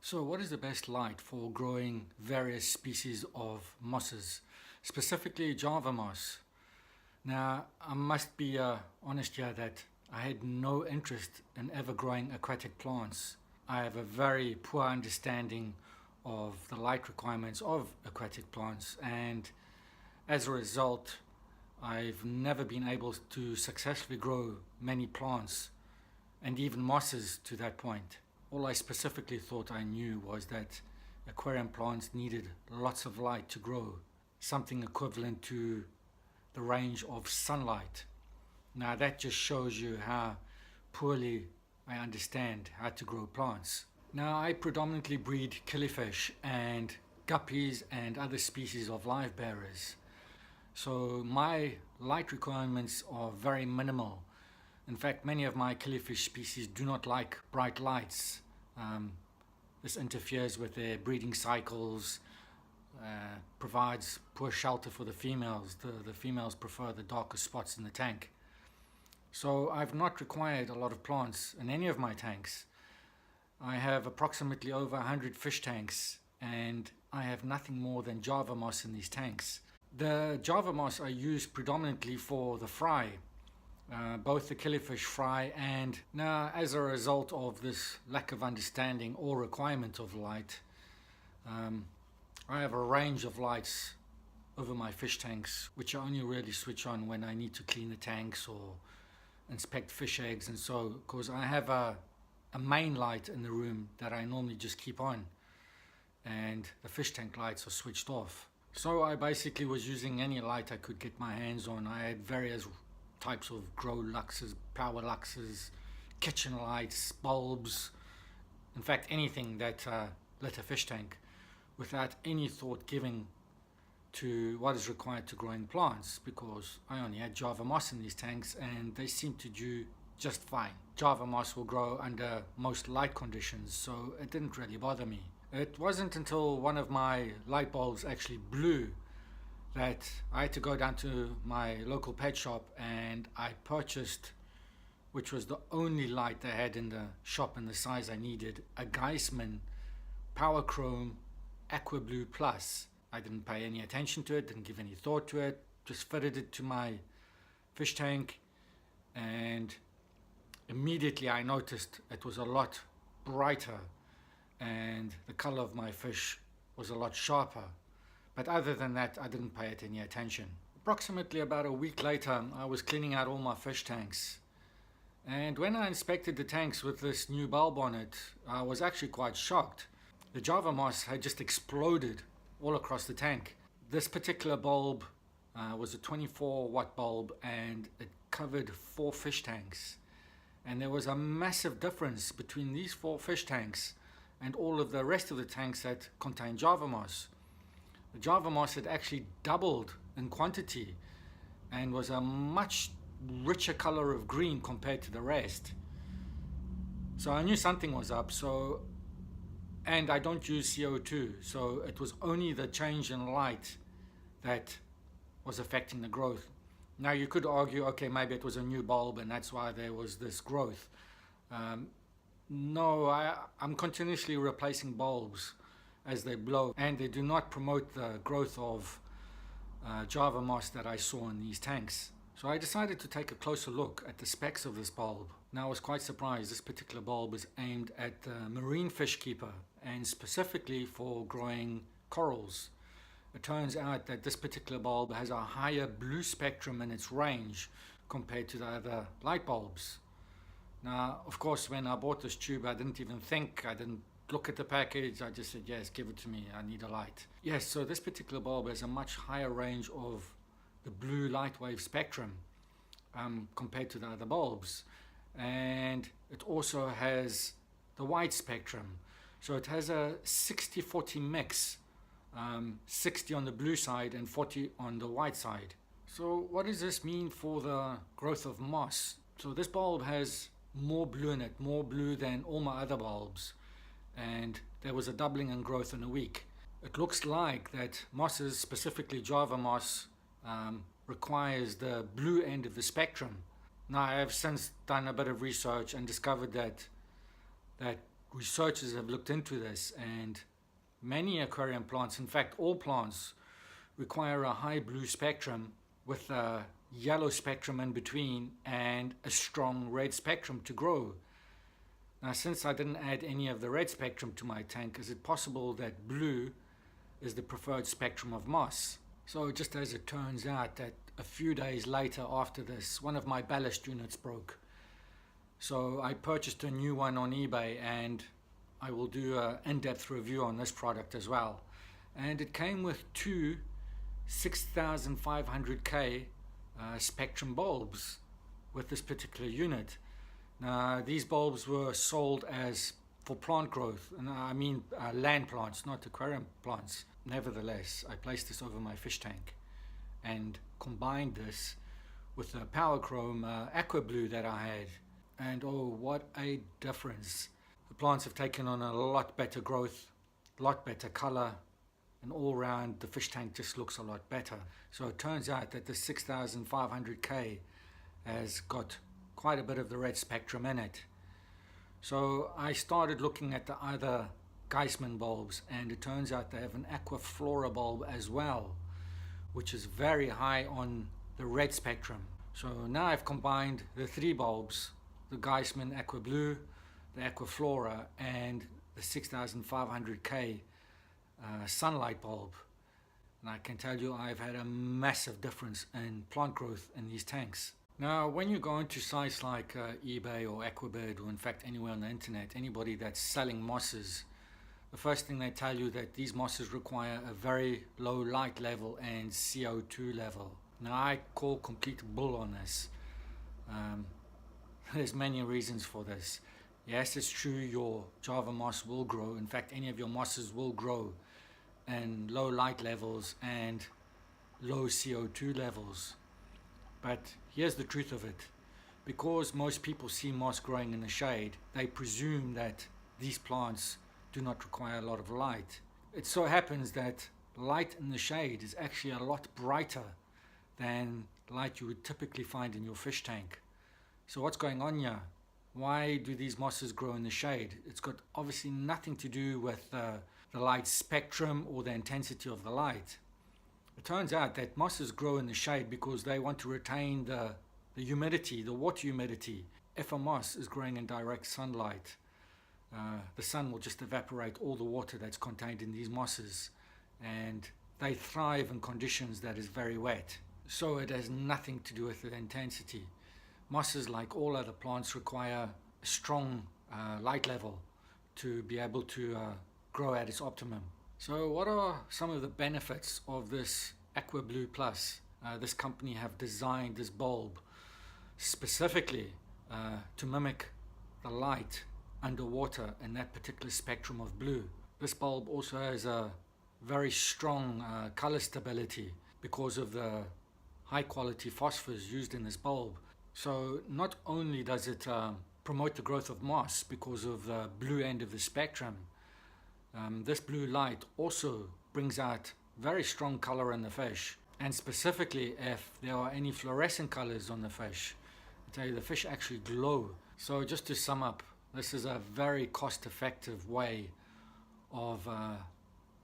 So what is the best light for growing various species of mosses, specifically Java moss? Now, I must be honest here that I had no interest in ever growing aquatic plants. I have a very poor understanding of the light requirements of aquatic plants, and as a result, I've never been able to successfully grow many plants and even mosses to that point. All I specifically thought I knew was that aquarium plants needed lots of light to grow, something equivalent to the range of sunlight. Now that just shows you how poorly I understand how to grow plants. Now I predominantly breed killifish and guppies and other species of live bearers. So my light requirements are very minimal. In fact, many of my killifish species do not like bright lights. This interferes with their breeding cycles, provides poor shelter for the females. The females prefer the darker spots in the tank. So I've not required a lot of plants in any of my tanks. I have approximately over 100 fish tanks, and I have nothing more than Java moss in these tanks. The Java moss I use predominantly for the fry, both the killifish fry, and now as a result of this lack of understanding or requirement of light, I have a range of lights over my fish tanks, which I only really switch on when I need to clean the tanks or inspect fish eggs, and so because I have a main light in the room that I normally just keep on, and the fish tank lights are switched off. So I basically was using any light I could get my hands on. I had various types of grow luxes, power luxes, kitchen lights, bulbs, in fact anything that lit a fish tank, without any thought given to what is required to growing plants, because I only had Java moss in these tanks and they seem to do just fine. Java moss will grow under most light conditions, so it didn't really bother me. It wasn't until one of my light bulbs actually blew that I had to go down to my local pet shop, and I purchased, which was the only light they had in the shop in the size I needed, a GIESEMANN POWERCHROME AQUABLUE Plus. I didn't pay any attention to it, didn't give any thought to it, just fitted it to my fish tank, and immediately I noticed it was a lot brighter and the color of my fish was a lot sharper. But other than that, I didn't pay it any attention. Approximately about a week later, I was cleaning out all my fish tanks. And when I inspected the tanks with this new bulb on it, I was actually quite shocked. The Java moss had just exploded all across the tank. This particular bulb was a 24 watt bulb, and it covered 4 fish tanks. And there was a massive difference between these 4 fish tanks and all of the rest of the tanks that contained Java moss. The Java moss had actually doubled in quantity and was a much richer color of green compared to the rest. So I knew something was up. And I don't use CO2, so it was only the change in light that was affecting the growth. Now you could argue, okay, maybe it was a new bulb and that's why there was this growth. No, I'm continuously replacing bulbs as they blow, and they do not promote the growth of Java moss that I saw in these tanks. So I decided to take a closer look at the specs of this bulb. Now I was quite surprised. This particular bulb is aimed at the marine fish keeper and specifically for growing corals. It turns out that this particular bulb has a higher blue spectrum in its range compared to the other light bulbs. Now, of course, when I bought this tube, I didn't even think, I didn't look at the package, I just said, yes, give it to me, I need a light. Yes, so this particular bulb has a much higher range of the blue light wave spectrum compared to the other bulbs. And it also has the white spectrum. So it has a 60-40 mix, 60 on the blue side and 40 on the white side. So what does this mean for the growth of moss? So this bulb has more blue in it, more blue than all my other bulbs, and there was a doubling in growth in a week. It looks like that mosses, specifically Java moss, requires the blue end of the spectrum. Now I have since done a bit of research and discovered that researchers have looked into this, and many aquarium plants, in fact all plants, require a high blue spectrum with a yellow spectrum in between and a strong red spectrum to grow. Now, since I didn't add any of the red spectrum to my tank, is it possible that blue is the preferred spectrum of moss? So just as it turns out, that a few days later after this, one of my ballast units broke. So I purchased a new one on eBay, and I will do an in-depth review on this product as well. And it came with two 6500K spectrum bulbs with this particular unit. Now, these bulbs were sold as for plant growth, and I mean land plants, not aquarium plants. Nevertheless, I placed this over my fish tank and combined this with the POWERCHROME AQUABLUE that I had, and oh, what a difference. The plants have taken on a lot better growth, a lot better color, and all round the fish tank just looks a lot better. So it turns out that the 6500K has got quite a bit of the red spectrum in it. So I started looking at the other GIESEMANN bulbs, and it turns out they have an AQUAFLORA bulb as well, which is very high on the red spectrum. So now I've combined the three bulbs, the GIESEMANN AQUABLUE, the AQUAFLORA, and the 6500K sunlight bulb, and I can tell you I've had a massive difference in plant growth in these tanks. Now, when you go into sites like eBay or AquaBird, or in fact anywhere on the internet, anybody that's selling mosses, the first thing they tell you that these mosses require a very low light level and CO2 level. Now, I call complete bull on this. There's many reasons for this. Yes, it's true, your Java moss will grow. In fact, any of your mosses will grow in low light levels and low CO2 levels. But here's the truth of it. Because most people see moss growing in the shade, they presume that these plants do not require a lot of light. It so happens that light in the shade is actually a lot brighter than light you would typically find in your fish tank. So what's going on here? Why do these mosses grow in the shade? It's got obviously nothing to do with the light spectrum or the intensity of the light. It turns out that mosses grow in the shade because they want to retain the humidity, the water humidity. If a moss is growing in direct sunlight, the sun will just evaporate all the water that's contained in these mosses, and they thrive in conditions that is very wet. So it has nothing to do with the intensity. Mosses, like all other plants, require a strong light level to be able to grow at its optimum. So what are some of the benefits of this AQUABLUE Plus? This company have designed this bulb specifically to mimic the light underwater in that particular spectrum of blue. This bulb also has a very strong color stability because of the high quality phosphors used in this bulb. So not only does it promote the growth of moss because of the blue end of the spectrum, this blue light also brings out very strong color in the fish, and specifically if there are any fluorescent colors on the fish. I tell you, the fish actually glow. So just to sum up, this is a very cost-effective way of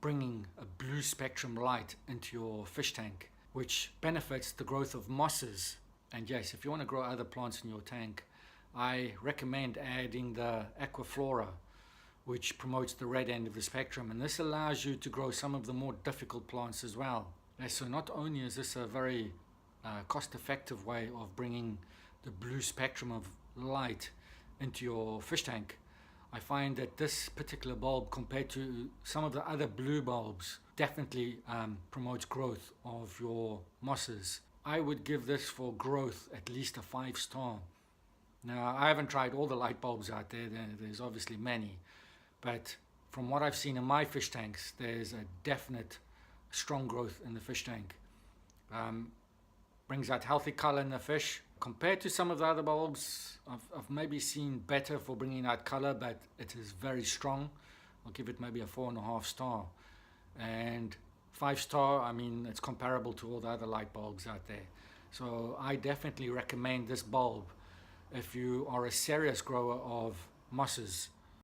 bringing a blue spectrum light into your fish tank, which benefits the growth of mosses. And yes, if you want to grow other plants in your tank, I recommend adding the AQUAFLORA, which promotes the red end of the spectrum, and this allows you to grow some of the more difficult plants as well. So not only is this a very cost-effective way of bringing the blue spectrum of light into your fish tank, I find that this particular bulb, compared to some of the other blue bulbs, definitely promotes growth of your mosses. I would give this for growth at least a 5-star. Now, I haven't tried all the light bulbs out there. There's obviously many, but from what I've seen in my fish tanks, there's a definite strong growth in the fish tank. Brings out healthy color in the fish. Compared to some of the other bulbs, I've maybe seen better for bringing out color, but it is very strong. I'll give it maybe a 4.5 star. And 5-star, I mean, it's comparable to all the other light bulbs out there. So I definitely recommend this bulb if you are a serious grower of mosses.